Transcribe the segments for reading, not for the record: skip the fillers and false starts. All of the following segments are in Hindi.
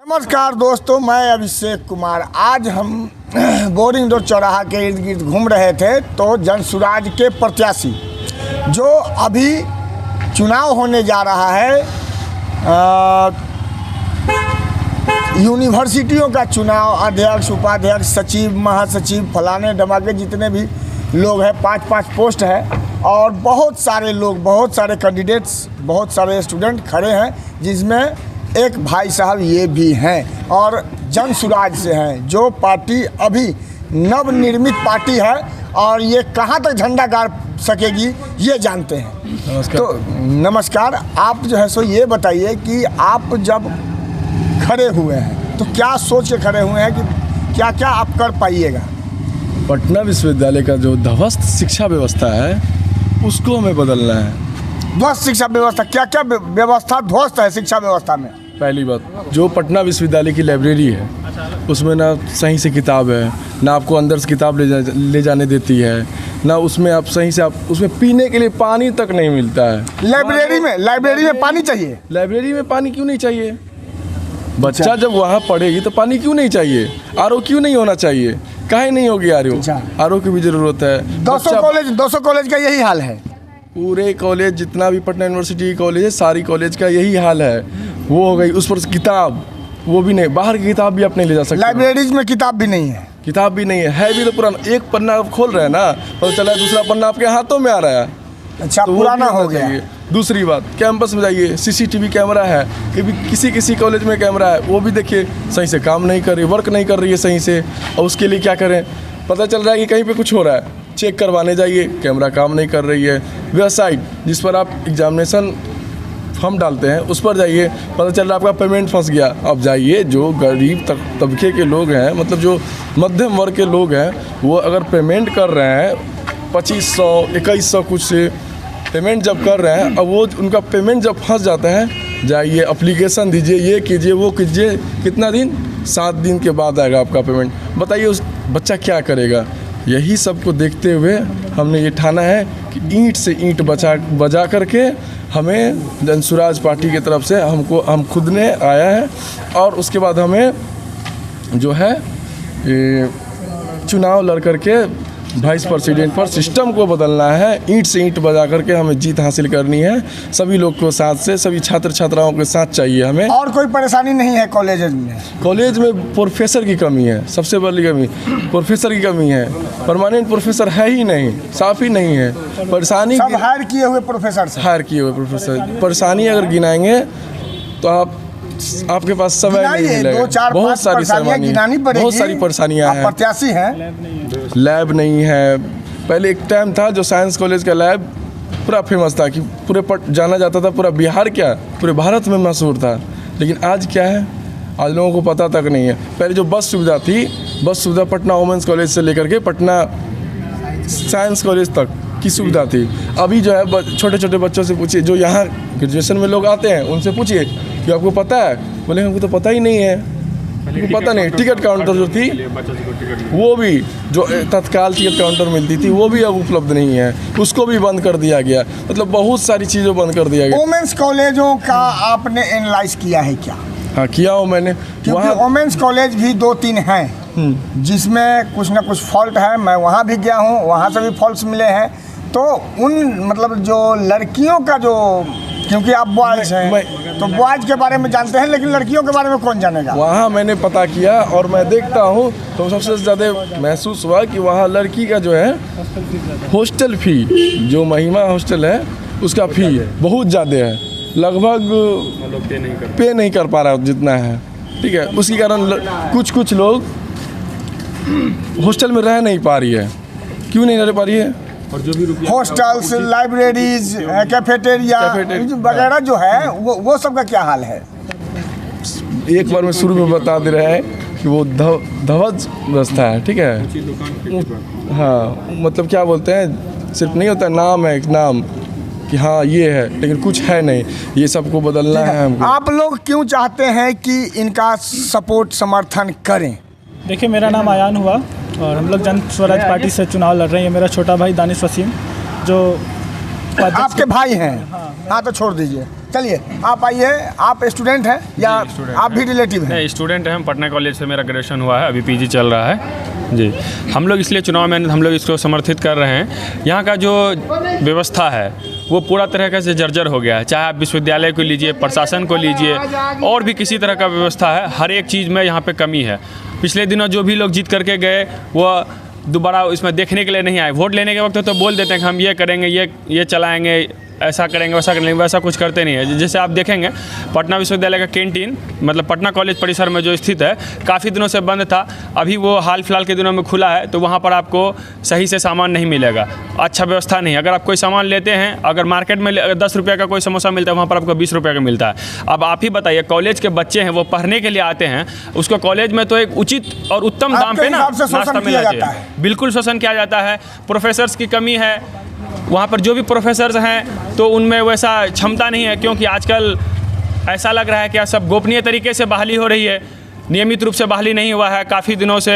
नमस्कार दोस्तों, मैं अभिषेक कुमार। आज हम बोरिंग रोड चौराहा के इर्द गिर्द घूम रहे थे तो जनसुराज के प्रत्याशी जो अभी चुनाव होने जा रहा है, यूनिवर्सिटियों का चुनाव, अध्यक्ष, उपाध्यक्ष, सचिव, महासचिव, फलाने धमाके जितने भी लोग हैं, 5-5 पोस्ट है और बहुत सारे लोग, बहुत सारे कैंडिडेट्स, बहुत सारे स्टूडेंट खड़े हैं, जिसमें एक भाई साहब ये भी हैं और जनसुराज से हैं, जो पार्टी अभी नवनिर्मित पार्टी है और ये कहाँ तक झंडा गाड़ सकेगी ये जानते हैं। नमस्कार। तो नमस्कार। आप जो है सो ये बताइए कि आप जब खड़े हुए हैं तो क्या सोच के खड़े हुए हैं कि क्या क्या आप कर पाइएगा? पटना विश्वविद्यालय का जो ध्वस्त शिक्षा व्यवस्था है उसको हमें बदलना है। ध्वस्त शिक्षा व्यवस्था, क्या क्या व्यवस्था ध्वस्त है शिक्षा व्यवस्था में? पहली बात, जो पटना विश्वविद्यालय की लाइब्रेरी है उसमें ना सही से किताब है, ना आपको अंदर से किताब ले जाने देती है, ना उसमें आप सही से, आप उसमें पीने के लिए पानी तक नहीं मिलता है। लाइब्रेरी में पानी चाहिए? लाइब्रेरी में पानी क्यों नहीं चाहिए? बच्चा जब वहाँ पढ़ेगी तो पानी क्यों नहीं चाहिए? आरओ क्यों नहीं होना चाहिए? काहे नहीं होगी आरओ की भी ज़रूरत है। 200 कॉलेज का यही हाल है। पूरे कॉलेज, जितना भी पटना यूनिवर्सिटी कॉलेज है, सारी कॉलेज का यही हाल है। वो हो गई, उस पर किताब, वो भी नहीं, बाहर की किताब भी आप नहीं ले जा सकते। लाइब्रेरीज में किताब भी नहीं है? किताब भी नहीं है भी तो पुराना। एक पन्ना आप खोल रहे हैं ना, पता चला है दूसरा पन्ना आपके हाथों में आ रहा है। अच्छा, तो पुराना हो गया। दूसरी बात, कैंपस में जाइए, सीसीटीवी कैमरा है, किसी कॉलेज में कैमरा है, वो भी देखिए सही से काम नहीं कर रही, वर्क नहीं कर रही है सही से। और उसके लिए क्या करें? पता चल रहा है कि कहीं पे कुछ हो रहा है, चेक करवाने जाइए, कैमरा काम नहीं कर रही है। वेबसाइट जिस पर आप एग्जामिनेशन फॉर्म डालते हैं उस पर जाइए, पता चल रहा है आपका पेमेंट फंस गया। अब जाइए, जो गरीब तबके के लोग हैं, मतलब जो मध्यम वर्ग के लोग हैं, वो अगर पेमेंट कर रहे हैं 2500, 2100 कुछ से पेमेंट जब कर रहे हैं, अब वो उनका पेमेंट जब फंस जाता है, जाइए अप्लीकेशन दीजिए, ये कीजिए, वो कीजिए, कितना दिन? 7 दिन के बाद आएगा आपका पेमेंट। बताइए उस बच्चा क्या करेगा? यही सब को देखते हुए हमने ये ठाना है कि ईंट से ईंट बजा करके हमें जनसुराज पार्टी की तरफ से हम खुद ने आया है और उसके बाद हमें जो है चुनाव लड़ करके वाइस प्रेसिडेंट पर सिस्टम को बदलना है। ईंट से ईंट बजा करके हमें जीत हासिल करनी है। सभी लोग को साथ से, सभी छात्र छात्राओं के साथ चाहिए हमें। और कोई परेशानी नहीं है कॉलेज में? कॉलेज में प्रोफेसर की कमी है, सबसे बड़ी कमी प्रोफेसर की कमी है। परमानेंट प्रोफेसर है ही नहीं, साफ ही नहीं है। परेशानी सब हायर किए हुए प्रोफेसर। परेशानी अगर गिनाएंगे तो आपके पास समय नहीं मिलेगा। बहुत सारी परेशानियां हैं। प्रत्याशी हैं, लैब नहीं है। पहले एक टाइम था जो साइंस कॉलेज का लैब पूरा फेमस था, कि पूरे जाना जाता था, पूरा बिहार क्या पूरे भारत में मशहूर था। लेकिन आज क्या है, आज लोगों को पता तक नहीं है। पहले जो बस सुविधा थी, बस सुविधा पटना वुमेंस कॉलेज से लेकर के पटना साइंस कॉलेज तक की सुविधा थी। अभी जो है छोटे छोटे बच्चों से पूछिए, जो यहाँ ग्रेजुएशन में लोग आते हैं, उनसे पूछिए कि आपको पता है? बोले हमको तो पता ही नहीं है, पता नहीं। टिकट काउंटर जो थी, वो भी जो तत्काल टिकट काउंटर मिलती थी, वो भी अब उपलब्ध नहीं है, उसको भी बंद कर दिया गया। मतलब बहुत सारी चीज़ें बंद कर दिया गया। वुमेंस कॉलेजों का आपने एनालाइज किया है क्या? हाँ, किया हूँ मैंने। वहाँ वुमेंस कॉलेज भी 2-3 हैं जिसमें कुछ ना कुछ फॉल्ट है। मैं वहाँ भी गया हूँ, वहाँ से भी फॉल्ट्स मिले हैं। तो उन मतलब जो लड़कियों का जो, क्योंकि आप बॉयज़ हैं तो बॉयज़ के बारे में जानते हैं, लेकिन लड़कियों के बारे में कौन जानेगा? वहाँ मैंने पता किया और मैं देखता हूँ तो सबसे ज़्यादा महसूस हुआ कि वहाँ लड़की का जो है हॉस्टल फ़ी, जो महिमा हॉस्टल है उसका फ़ी बहुत ज़्यादा है, लगभग पे नहीं कर पा रहा जितना है। ठीक है, उसके कारण कुछ लोग हॉस्टल में रह नहीं पा रही है। क्यों नहीं रह पा रही है? और जो भी हॉस्टल्स, लाइब्रेरीज, कैफेटेरिया वगैरह जो है, वो सब का क्या हाल है? एक बार मैं शुरू में बता दे रहा है कि वो ध्वज व्यवस्था है। ठीक है, हाँ, मतलब क्या बोलते हैं, सिर्फ नहीं होता, नाम है, एक नाम कि हाँ ये है, लेकिन कुछ है नहीं। ये सबको बदलना है हमको। आप लोग क्यों चाहते हैं कि इनका सपोर्ट, समर्थन करें? देखिए, मेरा नाम आयान हुआ और हम लोग जनस्वराज पार्टी से चुनाव लड़ रहे हैं। ये मेरा छोटा भाई दानिश वसीम, जो उपाध्यक्ष आपके भाई हैं? हाँ तो छोड़ दीजिए, चलिए आप आइए। आप स्टूडेंट हैं या आप भी रिलेटिव हैं? नहीं, स्टूडेंट हैं हम। पटना कॉलेज से मेरा ग्रेजुएशन हुआ है, अभी पीजी चल रहा है जी। हम लोग इसलिए चुनाव में हम लोग इसको समर्थित कर रहे हैं। यहाँ का जो व्यवस्था है वो पूरा तरह से जर्जर हो गया है। चाहे आप विश्वविद्यालय को लीजिए, प्रशासन को लीजिए, और भी किसी तरह का व्यवस्था है, हर एक चीज़ में यहाँ पे कमी है। पिछले दिनों जो भी लोग जीत करके गए वो दोबारा इसमें देखने के लिए नहीं आए। वोट लेने के वक्त तो बोल देते हैं कि हम ये करेंगे, ये चलाएँगे, ऐसा करेंगे, वैसा करेंगे, वैसा कुछ करते नहीं है। जैसे आप देखेंगे पटना विश्वविद्यालय का कैंटीन, मतलब पटना कॉलेज परिसर में जो स्थित है, काफ़ी दिनों से बंद था। अभी वो हाल फिलहाल के दिनों में खुला है, तो वहाँ पर आपको सही से सामान नहीं मिलेगा, अच्छा व्यवस्था नहीं है। अगर आप कोई सामान लेते हैं, अगर मार्केट में 10 रुपये का कोई समोसा मिलता है, वहाँ पर आपको 20 रुपये का मिलता है। अब आप ही बताइए, कॉलेज के बच्चे हैं, वो पढ़ने के लिए आते हैं, उसको कॉलेज में तो एक उचित और उत्तम दाम पे ना नाश्ता मिलना चाहिए। बिल्कुल शोषण किया जाता है। प्रोफेसर्स की कमी है, वहाँ पर जो भी प्रोफेसर्स हैं तो उनमें वैसा क्षमता नहीं है, क्योंकि आजकल ऐसा लग रहा है कि सब गोपनीय तरीके से बहाली हो रही है, नियमित रूप से बहाली नहीं हुआ है। काफ़ी दिनों से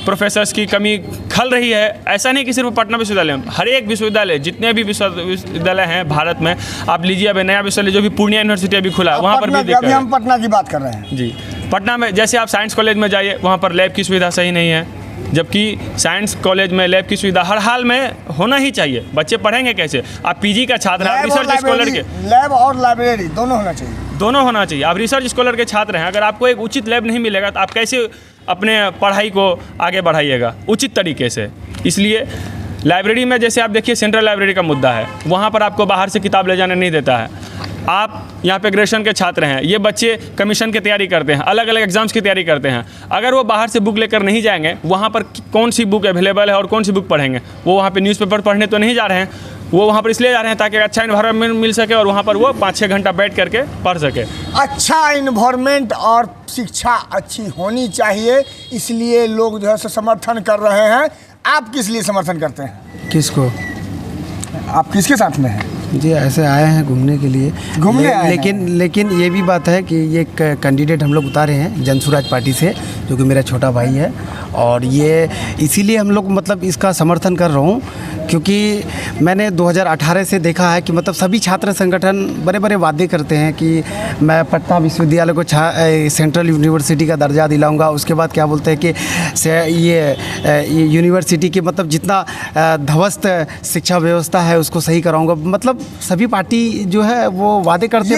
प्रोफेसर्स की कमी खल रही है। ऐसा नहीं कि सिर्फ पटना विश्वविद्यालय में, हर एक विश्वविद्यालय, जितने भी विश्वविद्यालय हैं भारत में, आप लीजिए। अब नया विश्वविद्यालय जो भी पूर्णिया यूनिवर्सिटी अभी खुला है, वहाँ पर भी दिक्कत है। हम पटना की बात कर रहे हैं जी। पटना में जैसे आप साइंस कॉलेज में जाइए, वहाँ पर लैब की सुविधा सही नहीं है, जबकि साइंस कॉलेज में लैब की सुविधा हर हाल में होना ही चाहिए। बच्चे पढ़ेंगे कैसे? आप पीजी का छात्र हैं, आप रिसर्च स्कॉलर के, लैब और लाइब्रेरी दोनों होना चाहिए, दोनों होना चाहिए। आप रिसर्च स्कॉलर के छात्र हैं, अगर आपको एक उचित लैब नहीं मिलेगा तो आप कैसे अपने पढ़ाई को आगे बढ़ाइएगा उचित तरीके से? इसलिए लाइब्रेरी में जैसे आप देखिए, सेंट्रल लाइब्रेरी का मुद्दा है, वहाँ पर आपको बाहर से किताब ले जाने नहीं देता है। आप यहाँ पे ग्रेजुएशन के छात्र हैं, ये बच्चे कमीशन की तैयारी करते हैं, अलग अलग एग्जाम्स की तैयारी करते हैं। अगर वो बाहर से बुक लेकर नहीं जाएंगे, वहाँ पर कौन सी बुक अवेलेबल है और कौन सी बुक पढ़ेंगे? वो वहाँ पे न्यूज़पेपर पढ़ने तो नहीं जा रहे हैं, वो वहाँ पर इसलिए जा रहे हैं ताकि अच्छा इन्वायरमेंट मिल सके और वहाँ पर वो 5-6 घंटा बैठ करके पढ़ सके। अच्छा इन्वायरमेंट और शिक्षा अच्छी होनी चाहिए, इसलिए लोग जो है सो समर्थन कर रहे हैं। आप किस लिए समर्थन करते हैं? किसको? आप किसके साथ में हैं? जी ऐसे आए हैं घूमने के लिए। घूमने आए लेकिन ये भी बात है कि ये कैंडिडेट हम लोग उतारे हैं जनसुराज पार्टी से, जो कि मेरा छोटा भाई है, और ये इसीलिए हम लोग मतलब इसका समर्थन कर रहा हूँ क्योंकि मैंने 2018 से देखा है कि मतलब सभी छात्र संगठन बड़े बड़े वादे करते हैं कि मैं पटना विश्वविद्यालय को सेंट्रल यूनिवर्सिटी का दर्जा दिलाऊंगा। उसके बाद क्या बोलते हैं कि ये यूनिवर्सिटी के मतलब जितना ध्वस्त शिक्षा व्यवस्था है उसको सही कराऊंगा। मतलब सभी पार्टी जो है वो वादे करते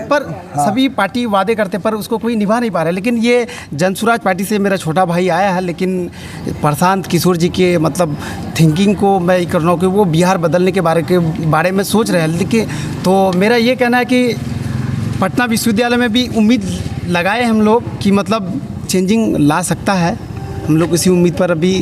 पर सभी पार्टी वादे करते पर उसको कोई निभा नहीं पा रहा है। लेकिन ये जनसुराज पार्टी से मेरा छोटा भाई आया है, लेकिन प्रशांत किशोर जी के मतलब थिंकिंग को मैं कर रहा हूँ कि वो बिहार बदलने के बारे में सोच रहे हैं। लेकिन तो मेरा ये कहना है कि पटना विश्वविद्यालय में भी उम्मीद लगाए हम लोग कि मतलब चेंजिंग ला सकता है। हम लोग इसी उम्मीद पर अभी